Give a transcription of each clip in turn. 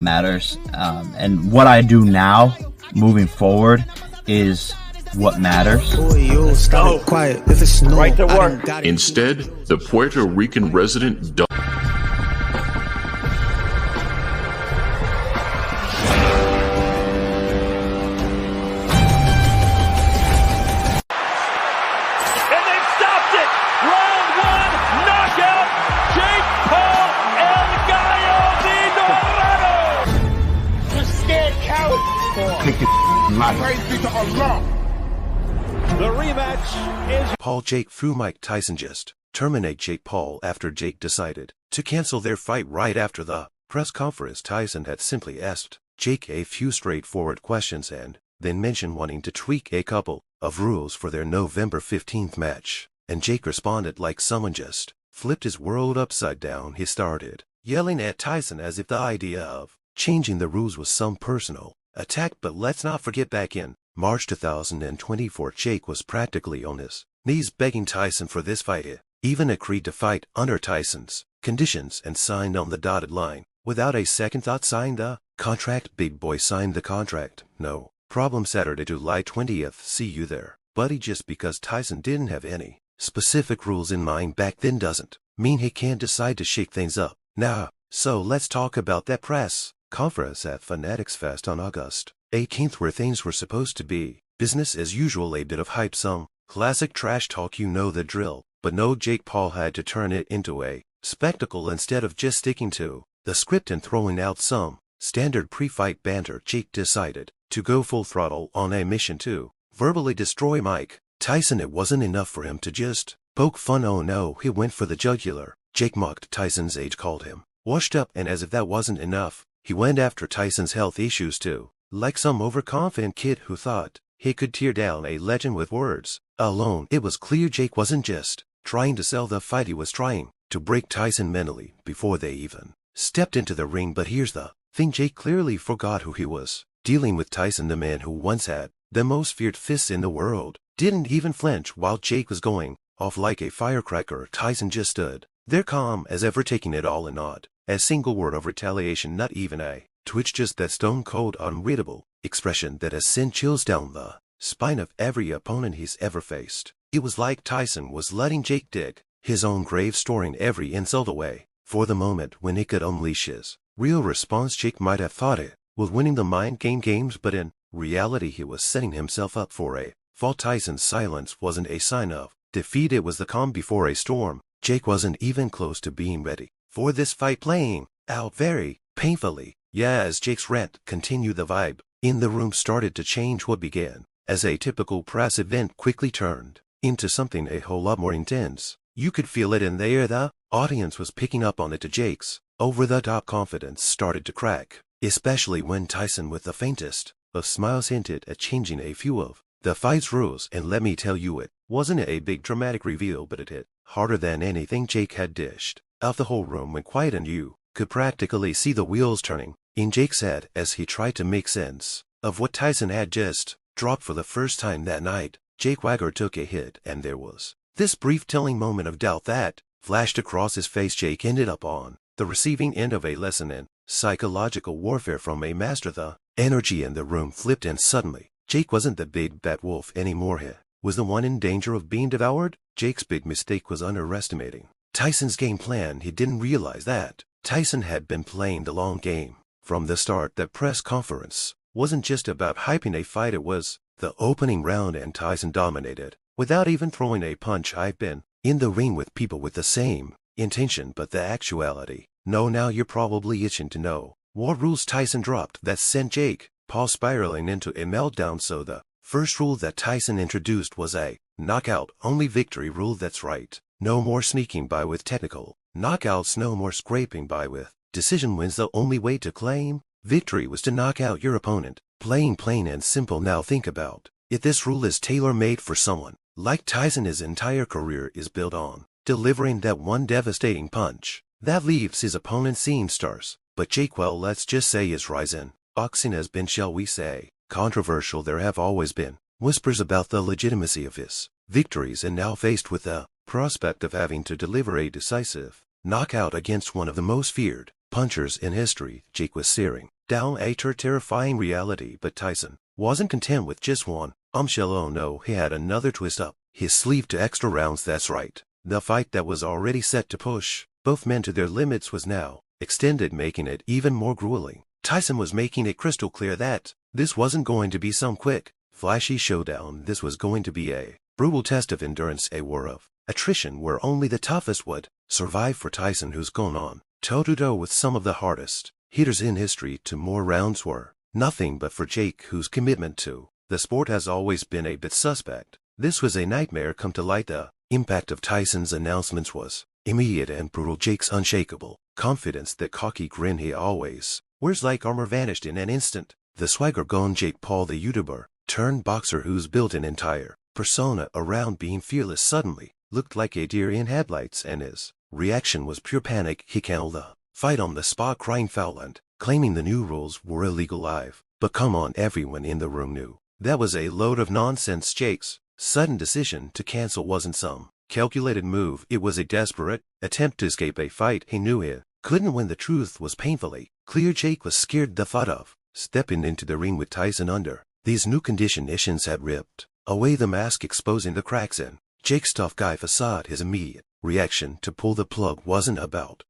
matters, and what I do now, moving forward, is what matters. Right to work. Instead, the Puerto Rican resident The rematch is Paul Jake threw Mike Tyson just terminate Jake Paul after Jake decided to cancel their fight right after the press conference. Tyson had simply asked Jake a few straightforward questions and then mentioned wanting to tweak a couple of rules for their November 15th match, and Jake responded like someone just flipped his world upside down. He started yelling at Tyson as if the idea of changing the rules was some personal attack. But let's not forget, back in March 2024, Jake was practically on his knees begging Tyson for this fight. He even agreed to fight under Tyson's conditions and signed on the dotted line without a second thought. Signed the contract. Big boy signed the contract. No problem. Saturday, July 20th. See you there, buddy. Just because Tyson didn't have any specific rules in mind back then doesn't mean he can't decide to shake things up now. So let's talk about that press conference at Fanatics Fest on August 18th, where things were supposed to be business as usual. A bit of hype, some classic trash talk, you know the drill. But no, Jake Paul had to turn it into a spectacle instead of just sticking to the script and throwing out some standard pre-fight banter. Jake decided to go full throttle on a mission to verbally destroy Mike Tyson. It wasn't enough for him to just poke fun. Oh no, he went for the jugular. Jake mocked Tyson's age, called him washed up, and as if that wasn't enough, he went after Tyson's health issues too, like some overconfident kid who thought he could tear down a legend with words alone. It was clear Jake wasn't just trying to sell the fight, he was trying to break Tyson mentally before they even stepped into the ring. But here's the thing, Jake clearly forgot who he was dealing with. Tyson, the man who once had the most feared fists in the world, didn't even flinch while Jake was going off like a firecracker. Tyson just stood there calm as ever, taking it all in, not a single word of retaliation, not even a twitch, just that stone-cold, unreadable expression that has sent chills down the spine of every opponent he's ever faced. It was like Tyson was letting Jake dig his own grave, storing every insult away for the moment when he could unleash his real response. Jake might have thought it was winning the mind games, but in reality he was setting himself up for a fall. Tyson's silence wasn't a sign of defeat, it was the calm before a storm. Jake wasn't even close to being ready for this fight, playing out very painfully. Yeah, as Jake's rant continued, the vibe in the room started to change. What began as a typical press event quickly turned into something a whole lot more intense. You could feel it in the air. The audience was picking up on it. Jake's over-the-top confidence started to crack, especially when Tyson, with the faintest of smiles, hinted at changing a few of the fight's rules. And let me tell you, it wasn't a big dramatic reveal, but it hit harder than anything Jake had dished out. The whole room went quiet, and you could practically see the wheels turning in Jake's head as he tried to make sense of what Tyson had just dropped for the first time that night. Jake Wagner took a hit, and there was this brief telling moment of doubt that flashed across his face. Jake ended up on the receiving end of a lesson in psychological warfare from a master. The energy in the room flipped, and suddenly Jake wasn't the big bad wolf anymore. He was the one in danger of being devoured. Jake's big mistake was underestimating Tyson's game plan. He didn't realize that Tyson had been playing the long game from the start. That press conference wasn't just about hyping a fight, it was the opening round, and Tyson dominated without even throwing a punch. I've been in the ring with people with the same intention, but the actuality. No, now you're probably itching to know what rules Tyson dropped that sent Jake Paul spiraling into a meltdown. So the first rule that Tyson introduced was a knockout-only victory rule. That's right. No more sneaking by with technical knockouts, no more scraping by with decision wins. The only way to claim victory was to knock out your opponent. Plain and simple. Now think about it. This rule is tailor-made for someone like Tyson. His entire career is built on delivering that one devastating punch that leaves his opponent seeing stars. But Jake, well, let's just say his rise in boxing has been, shall we say, controversial. There have always been whispers about the legitimacy of his victories, and now faced with the prospect of having to deliver a decisive knockout against one of the most feared punchers in history. Jake was staring down a terrifying reality, but Tyson wasn't content with just one bombshell. Oh no, he had another twist up his sleeve to extra rounds. That's right. The fight that was already set to push both men to their limits was now extended, making it even more grueling. Tyson was making it crystal clear that this wasn't going to be some quick, flashy showdown. This was going to be a brutal test of endurance, a war of attrition where only the toughest would survive. For Tyson, who's gone on toe-to-toe with some of the hardest hitters in history, to more rounds were nothing. But for Jake, whose commitment to the sport has always been a bit suspect, this was a nightmare come to light. The impact of Tyson's announcements was immediate and brutal. Jake's unshakable confidence, that cocky grin he always wears like armor, vanished in an instant. The swagger gone. Jake Paul, the YouTuber turned boxer who's built an entire persona around being fearless, suddenly looked like a deer in headlights, and his reaction was pure panic. He canceled the fight on the spot, crying foul and claiming the new rules were illegal live. But come on, everyone in the room knew that was a load of nonsense. Jake's sudden decision to cancel wasn't some calculated move. It was a desperate attempt to escape a fight he knew he couldn't win. The truth was painfully clear. Jake was scared. The thought of stepping into the ring with Tyson under these new conditions had ripped away the mask, exposing the cracks in Jake's tough guy facade. His immediate reaction to pull the plug wasn't about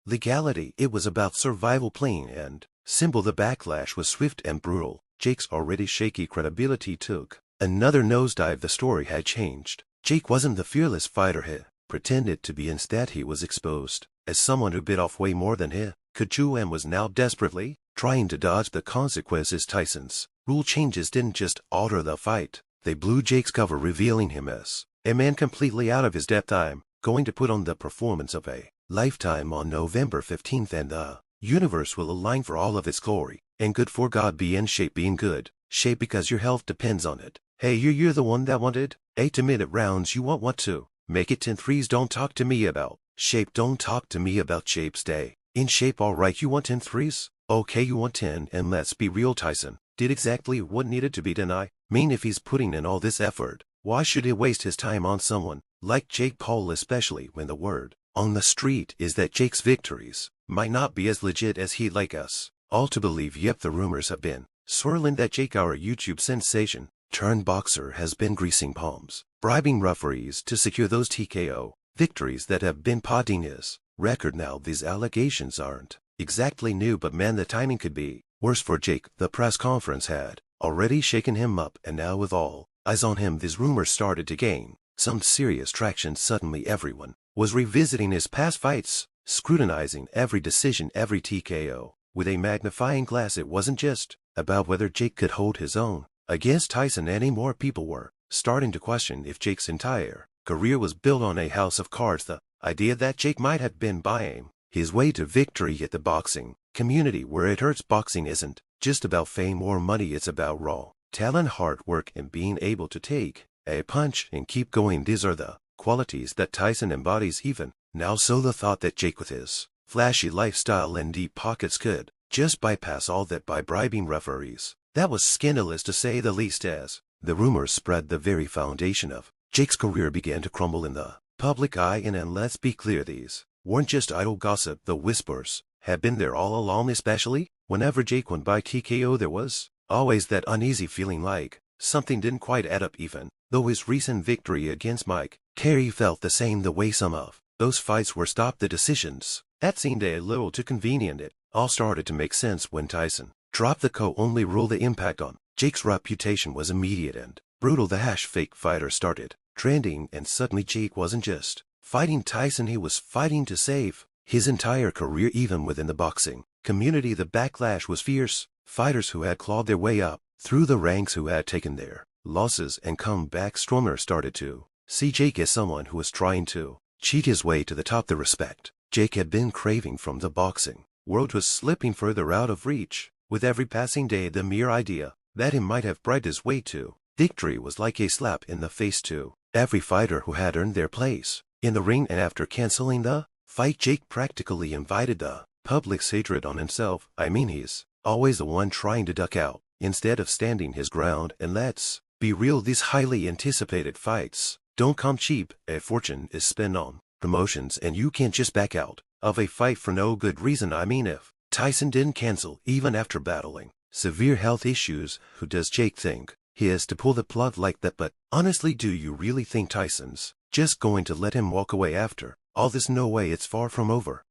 legality, it was about survival, plain and simple. The backlash was swift and brutal. Jake's already shaky credibility took another nosedive. The story had changed. Jake wasn't the fearless fighter he pretended to be. Instead, he was exposed as someone who bit off way more than he could chew, and was now desperately trying to dodge the consequences. Tyson's rule changes didn't just alter the fight, they blew Jake's cover, revealing him as a man completely out of his depth. I'm going to put on the performance of a lifetime on November 15th, and the universe will align for all of its glory and good. For God, be in shape, be in good shape, because your health depends on it. Hey, you're the one that wanted 8-minute rounds. You want to make it 10 threes. Don't talk to me about shape. Don't talk to me about shape. Stay in shape. All right, you want 10 threes? Okay, you want 10. And let's be real, Tyson did exactly what needed to be done. I mean, if he's putting in all this effort, why should he waste his time on someone like Jake Paul, especially when the word on the street is that Jake's victories might not be as legit as he'd like us all to believe. Yep, the rumors have been swirling that Jake, our YouTube sensation turned boxer, has been greasing palms, bribing referees to secure those TKO victories that have been potting his record. Now, these allegations aren't exactly new, but man, the timing could be worse for Jake. The press conference had already shaken him up, and now with all eyes on him, these rumors started to gain some serious traction. Suddenly everyone was revisiting his past fights, scrutinizing every decision, every TKO with a magnifying glass. It wasn't just about whether Jake could hold his own against Tyson anymore. People were starting to question if Jake's entire career was built on a house of cards. The idea that Jake might have been buying his way to victory at the boxing community where it hurts. Boxing isn't just about fame or money, it's about raw talent, hard work, and being able to take a punch and keep going. These are the qualities that Tyson embodies even now. So the thought that Jake, with his flashy lifestyle and deep pockets, could just bypass all that by bribing referees, that was scandalous to say the least. As the rumors spread, the very foundation of Jake's career began to crumble in the public eye. And let's be clear, these weren't just idle gossip. The whispers had been there all along, especially whenever Jake won by TKO. There was always that uneasy feeling like something didn't quite add up, even though his recent victory against Mike Tyson felt the same. The way some of those fights were stopped, the decisions that seemed a little too convenient. It all started to make sense when Tyson dropped the only rule. The impact on Jake's reputation was immediate and brutal. The #fake fighter started trending, and suddenly Jake wasn't just fighting Tyson, he was fighting to save his entire career. Even within the boxing community, the backlash was fierce. Fighters who had clawed their way up through the ranks, who had taken their losses and come back stronger, started to see Jake as someone who was trying to cheat his way to the top. The respect Jake had been craving from the boxing world was slipping further out of reach. With every passing day, the mere idea that he might have bribed his way to victory was like a slap in the face to every fighter who had earned their place in the ring. And after canceling the fight, Jake practically invited the public's hatred on himself. I mean, he's always the one trying to duck out instead of standing his ground. And let's be real, these highly anticipated fights don't come cheap. A fortune is spent on promotions and you can't just back out of a fight for no good reason. I mean, if Tyson didn't cancel even after battling severe health issues, who does Jake think he is to pull the plug like that? But honestly, do you really think Tyson's just going to let him walk away after all this? No way, it's far from over.